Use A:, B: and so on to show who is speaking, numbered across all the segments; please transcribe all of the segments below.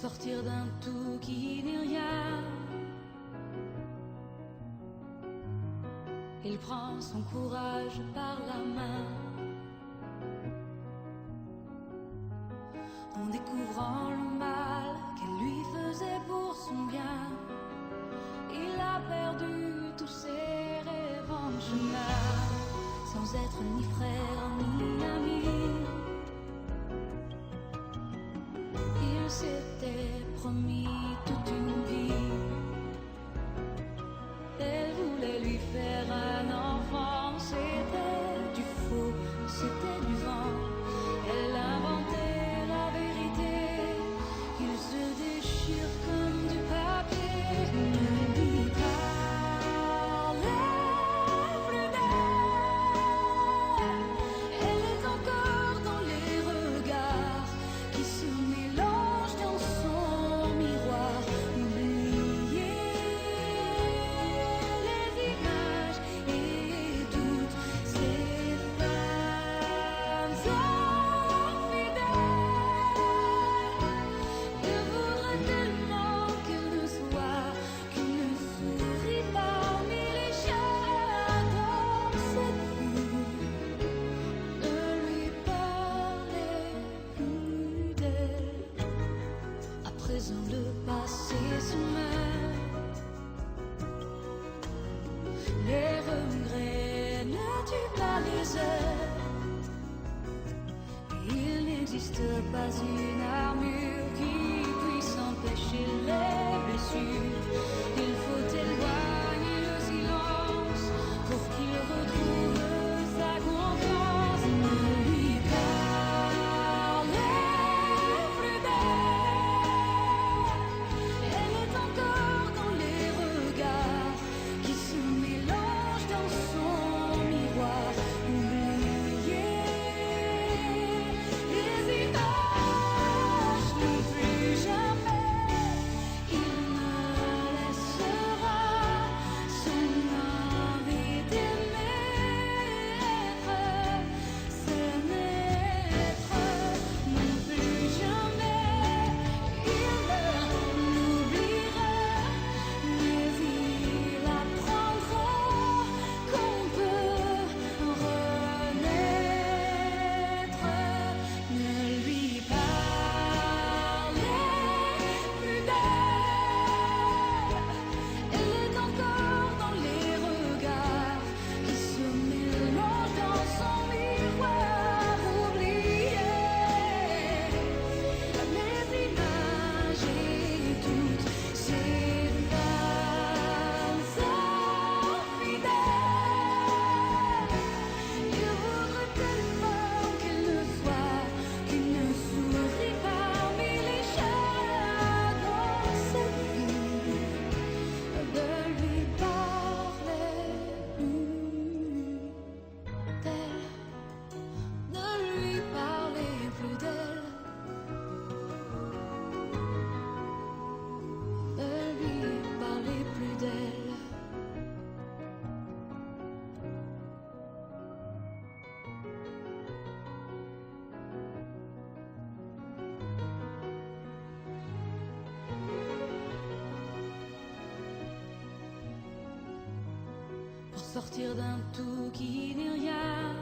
A: sortir d'un tout qui n'est rien. Il prend son courage par la main, en découvrant le mal qu'elle lui faisait pour son bien. Il a perdu tous ses rêves en chemin, sans être ni frère ni ami. Il s'était promis toute une vie. Elle voulait lui faire un enfant. C'était du faux, c'était du vent. Elle inventait la vérité. Il se déchire comme du papier. Ne lui parlez plus d'elle. Elle est encore dans les regards qui se mélangent dans son miroir. Oubliez les images et toutes ces femmes infidèles. Il voudrait tellement qu'elle ne soit qu'une souris parmi les chats dans cette vie. Ne lui parlez plus d'elle. À présent le passé se meurt. Les regrets ne tuent pas les heures. Il n'existe pas une armure qui puisse empêcher les blessures. Il faut éloigner le silence pour qu'il retrouve sa confiance. Ne lui parlez plus d'elle. Elle est encore dans les regards qui se mélangent dans son miroir. Oubliez les images, ne plus jamais il ne laissera son envie d'aimer ses naître. Ne plus jamais il ne l'oubliera, mais il apprendra qu'on peut renaître. Ne lui parlez plus d'elle. Elle est encore dans les regards qui se mélangent dans son miroir. Oubliez les images et toutes ces femmes infidèles. Il voudrait tellement qu'elle ne soit qu'une souris parmi les chats dans cette vie. De lui parler plus d'elle. Ne lui parlez plus d'elle. Ne lui parlez plus d'elle. Pour sortir d'un tout qui n'est rien,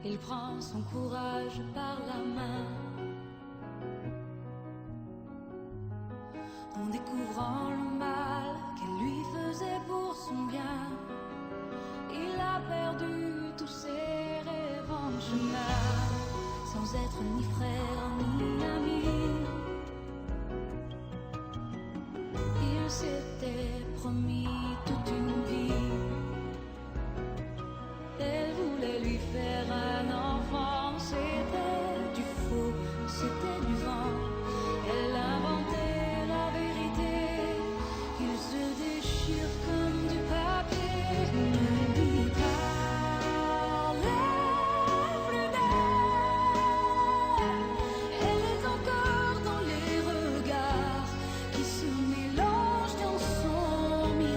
A: il prend son courage par la main, en découvrant le mal qu'elle lui faisait pour son bien. Il a perdu tous ses rêves en chemin, sans être ni frère ni ami. Il s'était promis toute une vie. Elle voulait lui faire un enfant. C'était du faux, c'était du vent. Elle inventait la vérité. Il se déchire comme du papier. Ne lui parlez plus d'elle. Elle est encore dans les regards qui se mélangent dans son miroir.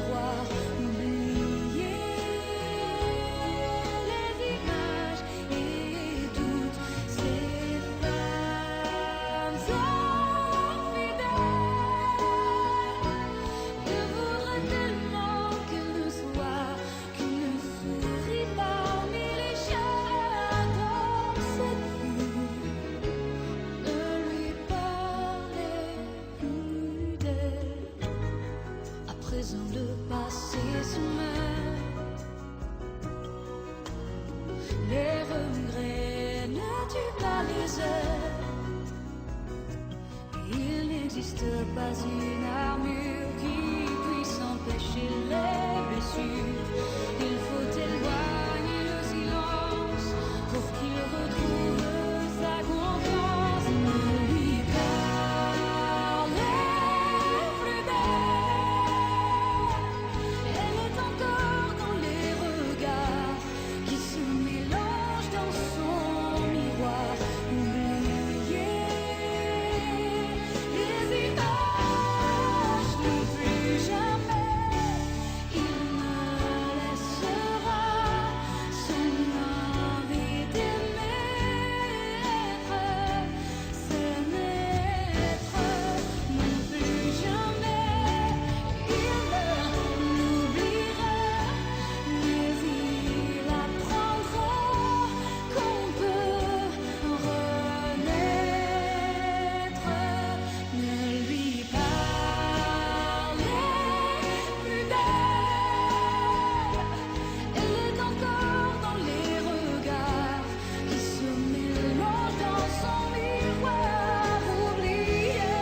A: pas une armure qui puisse empêcher les blessures. Il faut éloigner le silence pour qu'il retrouve sa confiance. Ne lui parlez plus d'elle. Elle est encore dans les regards qui se mélangent dans son miroir. Oubliez les images, ne plus jamais il ne laissera son envie d'aimer se naître. Non plus jamais il ne l'oubliera, mais il apprendra qu'on peut renaître. Ne lui parlez plus d'elle. Elle est encore dans les regards qui se mélangent dans son miroir. Oubliez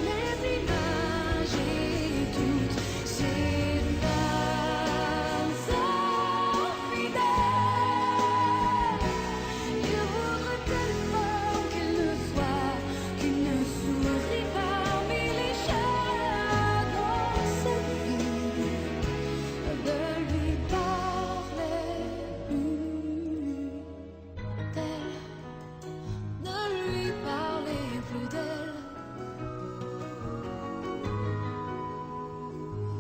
A: les images et toutes ces femmes infidèles. Il voudrait tellement qu'elle ne soit qu'une souris parmi les chats dans sa vie. De lui parler plus d'elle, de lui parler plus d'elle,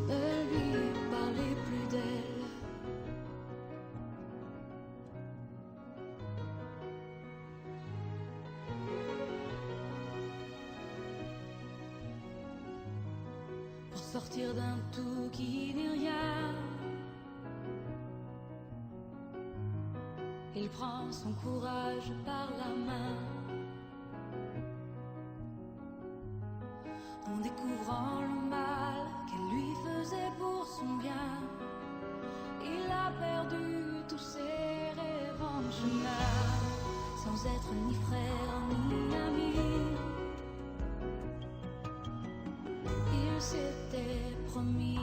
A: de lui parler plus d'elle. Pour sortir d'un tout qui n'est rien, il prend son courage par la main. En découvrant le mal qu'elle lui faisait pour son bien, il a perdu tous ses rêves en chemin, sans être ni frère ni ami. Il s'était promis